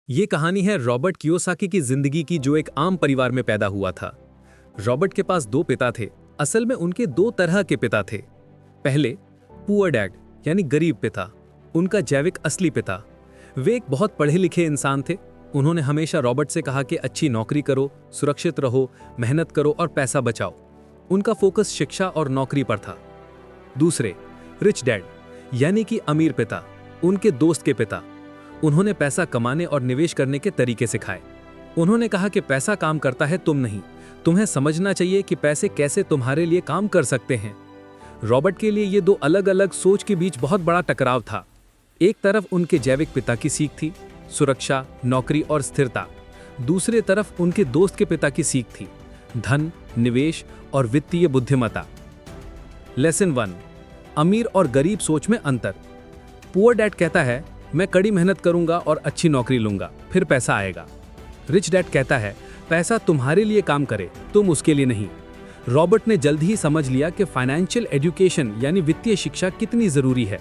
ये कहानी है रॉबर्ट कियोसाकी की जिंदगी की, जो एक आम परिवार में पैदा हुआ था। रॉबर्ट के पास दो पिता थे। असल में उनके दो तरह के पिता थे। पहले पुअर डैड यानी गरीब पिता, उनका जैविक असली पिता। वे एक बहुत पढ़े लिखे इंसान थे। उन्होंने हमेशा रॉबर्ट से कहा कि अच्छी नौकरी करो, सुरक्षित रहो, मेहनत करो और पैसा बचाओ। उनका फोकस शिक्षा और नौकरी पर था। दूसरे रिच डैड यानी कि अमीर पिता, उनके दोस्त के पिता। उन्होंने पैसा कमाने और निवेश करने के तरीके सिखाए। उन्होंने कहा कि पैसा काम करता है, तुम नहीं। तुम्हें समझना चाहिए कि पैसे कैसे तुम्हारे लिए काम कर सकते हैं। रॉबर्ट के लिए ये दो अलग अलग सोच के बीच बहुत बड़ा टकराव था। एक तरफ उनके जैविक पिता की सीख थी, सुरक्षा, नौकरी और स्थिरता। दूसरे तरफ उनके दोस्त के पिता की सीख थी, धन, निवेश और वित्तीय बुद्धिमत्ता। लेसन 1, अमीर और गरीब सोच में अंतर। पुअर डैड कहता है, मैं कड़ी मेहनत करूंगा और अच्छी नौकरी लूंगा, फिर पैसा आएगा। रिच डैड कहता है, पैसा तुम्हारे लिए काम करे, तुम उसके लिए नहीं। रॉबर्ट ने जल्द ही समझ लिया कि फाइनेंशियल एजुकेशन यानी वित्तीय शिक्षा कितनी जरूरी है।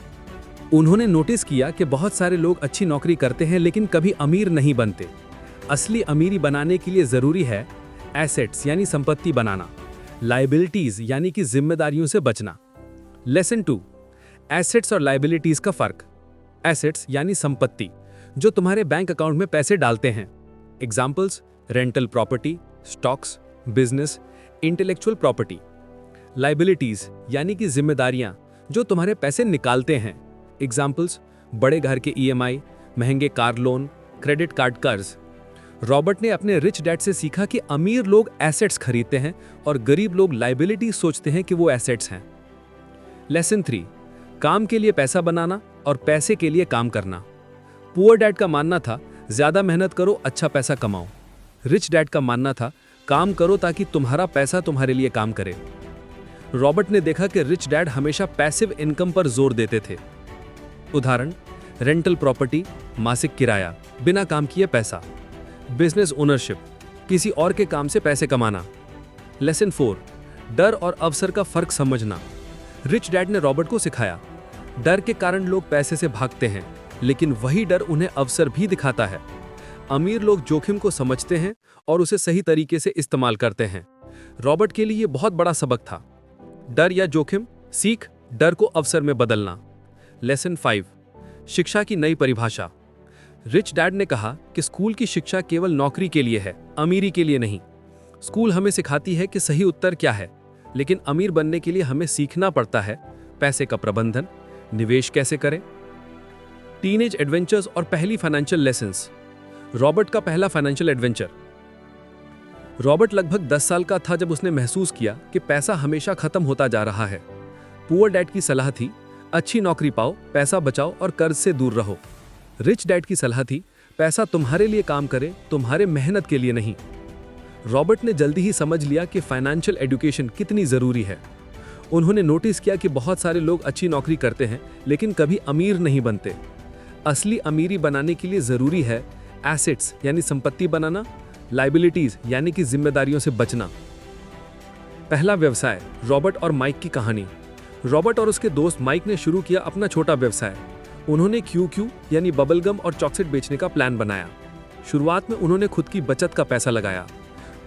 उन्होंने नोटिस किया कि बहुत सारे लोग अच्छी नौकरी करते हैं लेकिन कभी अमीर नहीं बनते। असली अमीरी बनाने के लिए जरूरी है एसेट्स यानी संपत्ति बनाना, लायबिलिटीज यानी कि जिम्मेदारियों से बचना। लेसन 2, एसेट्स और लायबिलिटीज का फर्क। एसेट्स यानी संपत्ति, जो तुम्हारे बैंक अकाउंट में पैसे डालते हैं। Examples, rental property, stocks, business, intellectual property. Liabilities यानी कि जिम्मेदारियां, जो तुम्हारे पैसे निकालते हैं। एग्जाम्पल्स, बड़े घर के EMI, महंगे कार लोन, क्रेडिट कार्ड कर्ज। रॉबर्ट ने अपने रिच डैड से सीखा कि अमीर लोग एसेट्स खरीदते हैं और गरीब लोग लायबिलिटीज सोचते हैं कि वो एसेट्स हैं। लेसन 3, काम के लिए पैसा बनाना और पैसे के लिए काम करना। पुअर डैड का मानना था, ज्यादा मेहनत करो, अच्छा पैसा कमाओ। रिच डैड का मानना था, काम करो ताकि तुम्हारा पैसा तुम्हारे लिए काम करे। रॉबर्ट ने देखा कि रिच डैड हमेशा पैसिव इनकम पर जोर देते थे। उदाहरण, रेंटल प्रॉपर्टी, मासिक किराया, बिना काम किए पैसा। बिजनेस ओनरशिप, किसी और के काम से पैसे कमाना। लेसन 4, डर और अवसर का फर्क समझना। रिच डैड ने रॉबर्ट को सिखाया, डर के कारण लोग पैसे से भागते हैं, लेकिन वही डर उन्हें अवसर भी दिखाता है। अमीर लोग जोखिम को समझते हैं और उसे सही तरीके से इस्तेमाल करते हैं। रॉबर्ट के लिए यह बहुत बड़ा सबक था। डर या जोखिम, सीख डर को अवसर में बदलना। लेसन 5, शिक्षा की नई परिभाषा। रिच डैड ने कहा कि स्कूल की शिक्षा केवल नौकरी के लिए है, अमीरी के लिए नहीं। स्कूल हमें सिखाती है कि सही उत्तर क्या है, लेकिन अमीर बनने के लिए हमें सीखना पड़ता है पैसे का प्रबंधन, निवेश कैसे करें। टीनेज एडवेंचर्स और पहली फाइनेंशियल लेसन्स। रॉबर्ट का पहला फाइनेंशियल एडवेंचर। रॉबर्ट लगभग 10 साल का था जब उसने महसूस किया कि पैसा हमेशा खत्म होता जा रहा है। पुअर डैड की सलाह थी, अच्छी नौकरी पाओ, पैसा बचाओ और कर्ज से दूर रहो। रिच डैड की सलाह थी, पैसा तुम्हारे लिए काम करे, तुम्हारे मेहनत के लिए नहीं। रॉबर्ट ने जल्दी ही समझ लिया कि फाइनेंशियल एजुकेशन कितनी जरूरी है। उन्होंने नोटिस किया कि बहुत सारे लोग अच्छी नौकरी करते हैं लेकिन कभी अमीर नहीं बनते। असली अमीरी बनाने के लिए जरूरी है एसेट्स यानी संपत्ति बनाना, लायबिलिटीज यानी कि जिम्मेदारियों से बचना। पहला व्यवसाय, रॉबर्ट और माइक की कहानी। रॉबर्ट और उसके दोस्त माइक ने शुरू किया अपना छोटा व्यवसाय। उन्होंने QQ यानी बबलगम और चॉकलेट बेचने का प्लान बनाया। शुरुआत में उन्होंने खुद की बचत का पैसा लगाया।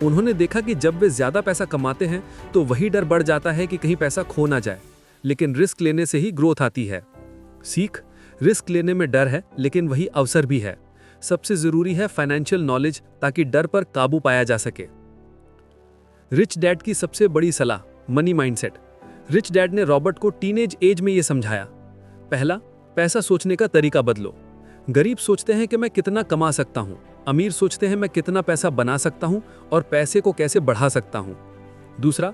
उन्होंने देखा कि जब वे ज्यादा पैसा कमाते हैं तो वही डर बढ़ जाता है कि कहीं पैसा खो ना जाए, लेकिन रिस्क लेने से ही ग्रोथ आती है। सीख, रिस्क लेने में डर है लेकिन वही अवसर भी है। सबसे जरूरी है फाइनेंशियल नॉलेज, ताकि डर पर काबू पाया जा सके। रिच डैड की सबसे बड़ी सलाह, मनी माइंडसेट। रिच डैड ने रॉबर्ट को टीनेज एज में यह समझाया। पहला, पैसा सोचने का तरीका बदलो। गरीब सोचते हैं कि मैं कितना कमा सकता हूं, अमीर सोचते हैं मैं कितना पैसा बना सकता हूं और पैसे को कैसे बढ़ा सकता हूं। दूसरा,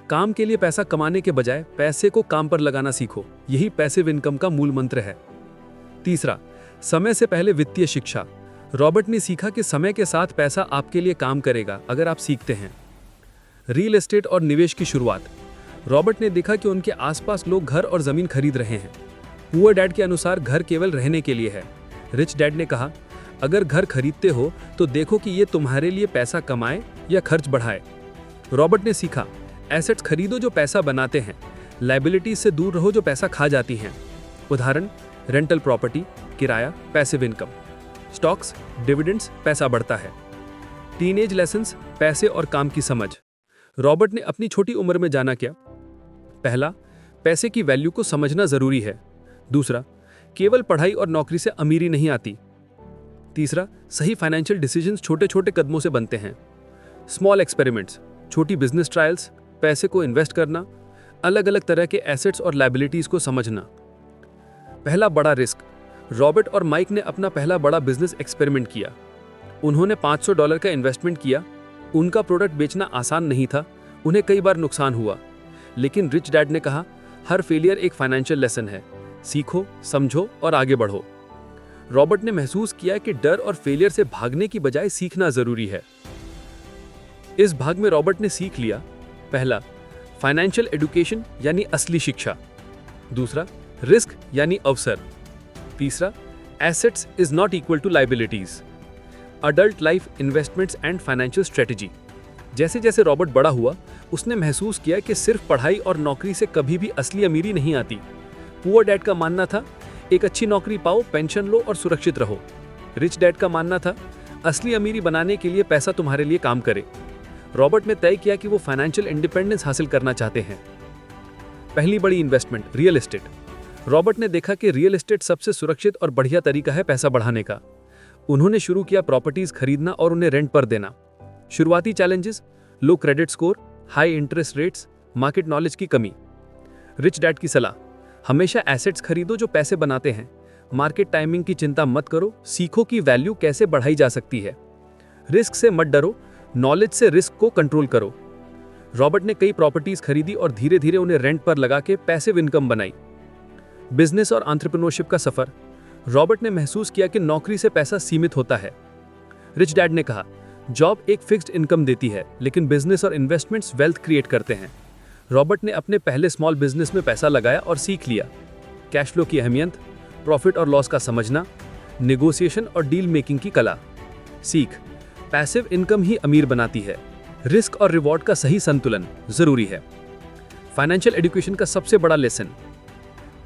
काम के लिए पैसा कमाने के बजाय पैसे को काम पर लगाना सीखो, यही पैसिव इनकम का मूल मंत्र है। तीसरा, समय से पहले वित्तीय शिक्षा। रॉबर्ट ने सीखा कि समय के साथ पैसा आपके लिए काम करेगा अगर आप सीखते हैं। रियल एस्टेट और निवेश की शुरुआत। रॉबर्ट ने देखा कि उनके आसपास लोग घर और जमीन खरीद रहे हैं। पुअर डैड के अनुसार घर केवल रहने के लिए है। रिच डैड ने कहा, अगर घर खरीदते हो तो देखो कि ये तुम्हारे लिए पैसा कमाए या खर्च बढ़ाए। रॉबर्ट ने सीखा, एसेट्स खरीदो जो पैसा बनाते हैं, लायबिलिटीज से दूर रहो जो पैसा खा जाती हैं। उदाहरण, रेंटल प्रॉपर्टी, किराया, पैसिव इनकम। स्टॉक्स, डिविडेंड्स, पैसा बढ़ता है। टीनेज लेसन्स, पैसे और काम की समझ। रॉबर्ट ने अपनी छोटी उम्र में जाना क्या? पहला, पैसे की वैल्यू को समझना जरूरी है। दूसरा, केवल पढ़ाई और नौकरी से अमीरी नहीं आती। तीसरा, सही फाइनेंशियल डिसीजंस छोटे छोटे कदमों से बनते हैं। स्मॉल एक्सपेरिमेंट्स, छोटी बिजनेस ट्रायल्स, पैसे को इन्वेस्ट करना, अलग अलग तरह के एसेट्स और लायबिलिटीज को समझना। पहला बड़ा रिस्क। रॉबर्ट और माइक ने अपना पहला बड़ा बिजनेस एक्सपेरिमेंट किया। उन्होंने $500 का इन्वेस्टमेंट किया। उनका प्रोडक्ट बेचना आसान नहीं था, उन्हें कई बार नुकसान हुआ। लेकिन रिच डैड ने कहा, हर फेलियर एक फाइनेंशियल लेसन है, सीखो, समझो और आगे बढ़ो। रॉबर्ट ने महसूस किया कि डर और फेलियर से भागने की बजाय सीखना जरूरी है। इस भाग में रॉबर्ट ने सीख लिया, पहला, फाइनेंशियल एजुकेशन यानी असली शिक्षा। दूसरा, रिस्क यानी अवसर। तीसरा, assets is not equal to liabilities. Adult life, investments and financial strategy. जैसे जैसे रॉबर्ट बड़ा हुआ, उसने महसूस किया कि सिर्फ पढ़ाई और नौकरी से कभी भी असली अमीरी नहीं आती। पुअर डैड का मानना था, एक अच्छी नौकरी पाओ, पेंशन लो और सुरक्षित रहो। रिच डैड का मानना था, असली अमीरी बनाने के लिए पैसा तुम्हारे लिए काम करे। रॉबर्ट ने तय किया कि वो फाइनेंशियल इंडिपेंडेंस हासिल करना चाहते हैं। पहली बड़ी इन्वेस्टमेंट, रियल एस्टेट। रॉबर्ट ने देखा कि रियल एस्टेट सबसे सुरक्षित और बढ़िया तरीका है पैसा बढ़ाने का। उन्होंने शुरू किया प्रॉपर्टीज खरीदना और उन्हें रेंट पर देना। शुरुआती challenges, low credit score, high interest rates, market knowledge की कमी। रिच डैड की सलाह, हमेशा एसेट्स खरीदो जो पैसे बनाते हैं। मार्केट टाइमिंग की चिंता मत करो, सीखो कि वैल्यू कैसे बढ़ाई जा सकती है। रिस्क से मत डरो, नॉलेज से रिस्क को कंट्रोल करो। रॉबर्ट ने कई प्रॉपर्टीज खरीदी और धीरे धीरे उन्हें रेंट पर लगा के पैसिव इनकम बनाई। बिजनेस और एंटरप्रेन्योरशिप का सफर। रॉबर्ट ने महसूस किया कि नौकरी से पैसा सीमित होता है। रिच डैड ने कहा, जॉब एक फिक्स्ड इनकम देती है, लेकिन बिजनेस और इन्वेस्टमेंट्स वेल्थ क्रिएट करते हैं। रॉबर्ट ने अपने पहले स्मॉल बिजनेस में पैसा लगाया और सीख लिया कैश फ्लो की अहमियत, प्रॉफिट और लॉस का समझना, नेगोशिएशन और डील मेकिंग की कला। सीख, पैसिव इनकम ही अमीर बनाती है। रिस्क और रिवॉर्ड का सही संतुलन जरूरी है। फाइनेंशियल एजुकेशन का सबसे बड़ा lesson,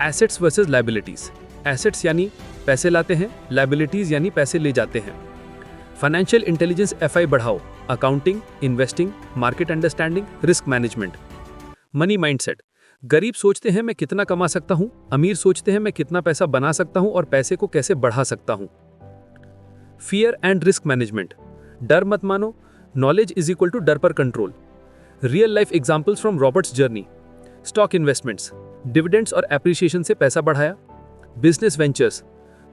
assets versus liabilities. Assets यानी पैसे लाते हैं, लायबिलिटीज यानी पैसे ले जाते हैं। फाइनेंशियल इंटेलिजेंस FI बढ़ाओ, accounting, investing, market understanding, risk management. Money mindset, गरीब सोचते हैं मैं कितना कमा सकता हूं, अमीर सोचते हैं मैं कितना पैसा बना सकता हूं और पैसे को कैसे बढ़ा सकता हूं। फियर एंड रिस्क मैनेजमेंट, डर मत मानो, नॉलेज इज इक्वल टू डर पर control. Real life examples from Roberts journey. Stock investments, dividends और एप्रिसिएशन से पैसा बढ़ाया। बिजनेस वेंचर्स,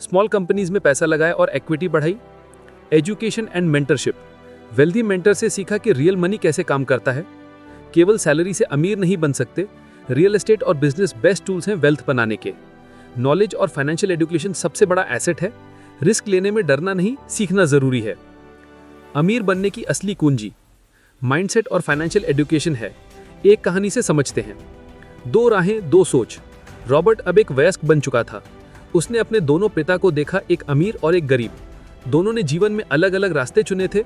स्मॉल कंपनीज में पैसा लगाया और इक्विटी बढ़ाई। Education and mentorship, wealthy mentor से सीखा कि रियल मनी कैसे काम करता है। केवल सैलरी से अमीर नहीं बन सकते, रियल एस्टेट और बिजनेस बेस्ट टूल्स हैं वेल्थ बनाने के। नॉलेज और फाइनेंशियल एजुकेशन सबसे बड़ा एसेट है। रिस्क लेने में डरना नहीं, सीखना जरूरी है। अमीर बनने की असली कुंजी माइंडसेट और फाइनेंशियल एजुकेशन है। एक कहानी से समझते हैं। दो राहें, दो सोच। रॉबर्ट अब एक वयस्क बन चुका था। उसने अपने दोनों पिता को देखा, एक अमीर और एक गरीब। दोनों ने जीवन में अलग अलग रास्ते चुने थे,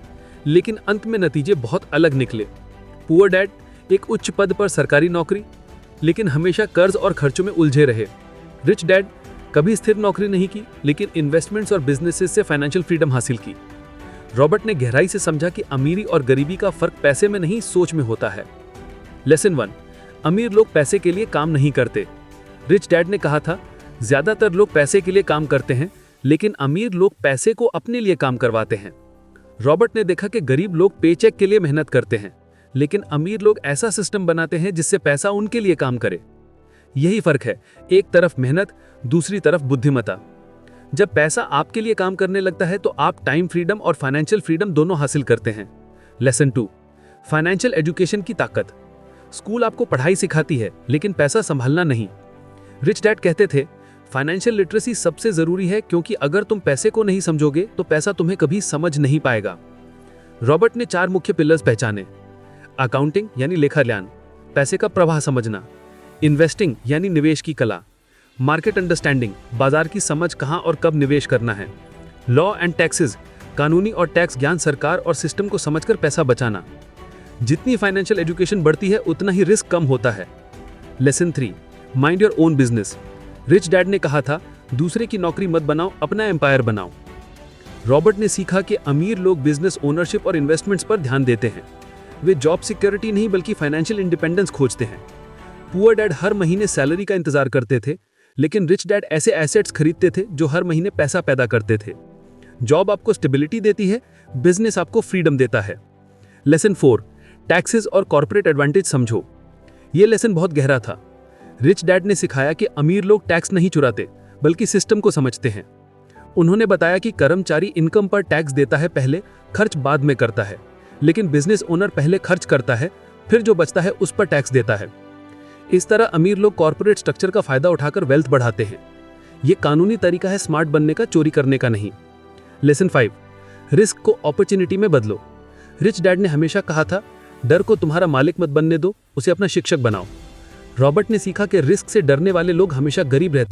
लेकिन अंत में नतीजे बहुत अलग निकले। पुअर डैड, एक उच्च पद पर सरकारी नौकरी, लेकिन हमेशा कर्ज और खर्चों में उलझे रहे। रिच डैड, कभी स्थिर नौकरी नहीं की, लेकिन इन्वेस्टमेंट्स और बिजनेसेस से फाइनेंशियल फ्रीडम हासिल की। रॉबर्ट ने गहराई से समझा कि अमीरी और गरीबी का फर्क पैसे में नहीं, सोच में होता है। लेसन 1, अमीर लोग पैसे के लिए काम नहीं करते। रिच डैड ने कहा था, ज्यादातर लोग पैसे के लिए काम करते हैं, लेकिन अमीर लोग पैसे को अपने लिए काम करवाते हैं। रॉबर्ट ने देखा कि गरीब लोग पेचेक के लिए मेहनत करते हैं, लेकिन अमीर लोग ऐसा सिस्टम बनाते हैं जिससे पैसा उनके लिए काम करे। यही फर्क है, एक तरफ मेहनत, दूसरी तरफ बुद्धिमत्ता। जब पैसा आपके लिए काम करने लगता है तो आप टाइम फ्रीडम और फाइनेंशियल फ्रीडम दोनों हासिल करते हैं। लेसन 2, फाइनेंशियल एजुकेशन की ताकत। स्कूल आपको पढ़ाई सिखाती है, लेकिन पैसा संभालना नहीं। रिच डैड कहते थे, फाइनेंशियल लिटरेसी सबसे जरूरी है, क्योंकि अगर तुम पैसे को नहीं समझोगे तो पैसा तुम्हें कभी समझ नहीं पाएगा। रॉबर्ट ने 4 मुख्य पिलर्स पहचाने। अकाउंटिंग यानी लेखा ज्ञान, पैसे का प्रवाह समझना। इन्वेस्टिंग यानी निवेश की कला। मार्केट अंडरस्टैंडिंग, बाजार की समझ, कहां और कब निवेश करना है। लॉ एंड टैक्सेस, कानूनी और टैक्स ज्ञान, सरकार और सिस्टम को समझकर पैसा बचाना। जितनी फाइनेंशियल एजुकेशन बढ़ती है, उतना ही रिस्क कम होता है। Lesson 3, mind your own business. Rich dad ने कहा था, दूसरे की नौकरी मत बनाओ, अपना एम्पायर बनाओ। रॉबर्ट ने सीखा कि अमीर लोग बिजनेस ओनरशिप और इन्वेस्टमेंट्स पर ध्यान देते हैं। वे जॉब सिक्योरिटी नहीं बल्कि फाइनेंशियल इंडिपेंडेंस खोजते हैं। पुअर डैड हर महीने सैलरी का इंतजार करते थे, लेकिन रिच डैड ऐसे एसेट्स खरीदते थे जो हर महीने पैसा पैदा करते थे। जॉब आपको स्टेबिलिटी देती है, बिजनेस आपको फ्रीडम देता है। लेसन 4, टैक्सेस और कॉर्पोरेट एडवांटेज समझो। यह लेसन बहुत गहरा था। रिच डैड ने सिखाया कि अमीर लोग टैक्स नहीं चुराते बल्कि सिस्टम को समझते हैं। उन्होंने बताया कि कर्मचारी इनकम पर टैक्स देता है पहले, खर्च बाद में करता है, लेकिन बिजनेस ओनर पहले खर्च करता है, फिर जो बचता है उस पर टैक्स देता है। इस तरह अमीर लोग कॉर्पोरेट स्ट्रक्चर का फायदा उठाकर वेल्थ बढ़ाते हैं। यह कानूनी तरीका है स्मार्ट बनने का, चोरी करने का नहीं। लेसन 5, रिस्क को अपॉर्चुनिटी में बदलो। रिच डैड ने हमेशा कहा था, डर को तुम्हारा मालिक मत बनने दो, उसे अपना शिक्षक बनाओ। रॉबर्ट ने सीखा कि रिस्क से डरने वाले लोग हमेशा गरीब रहते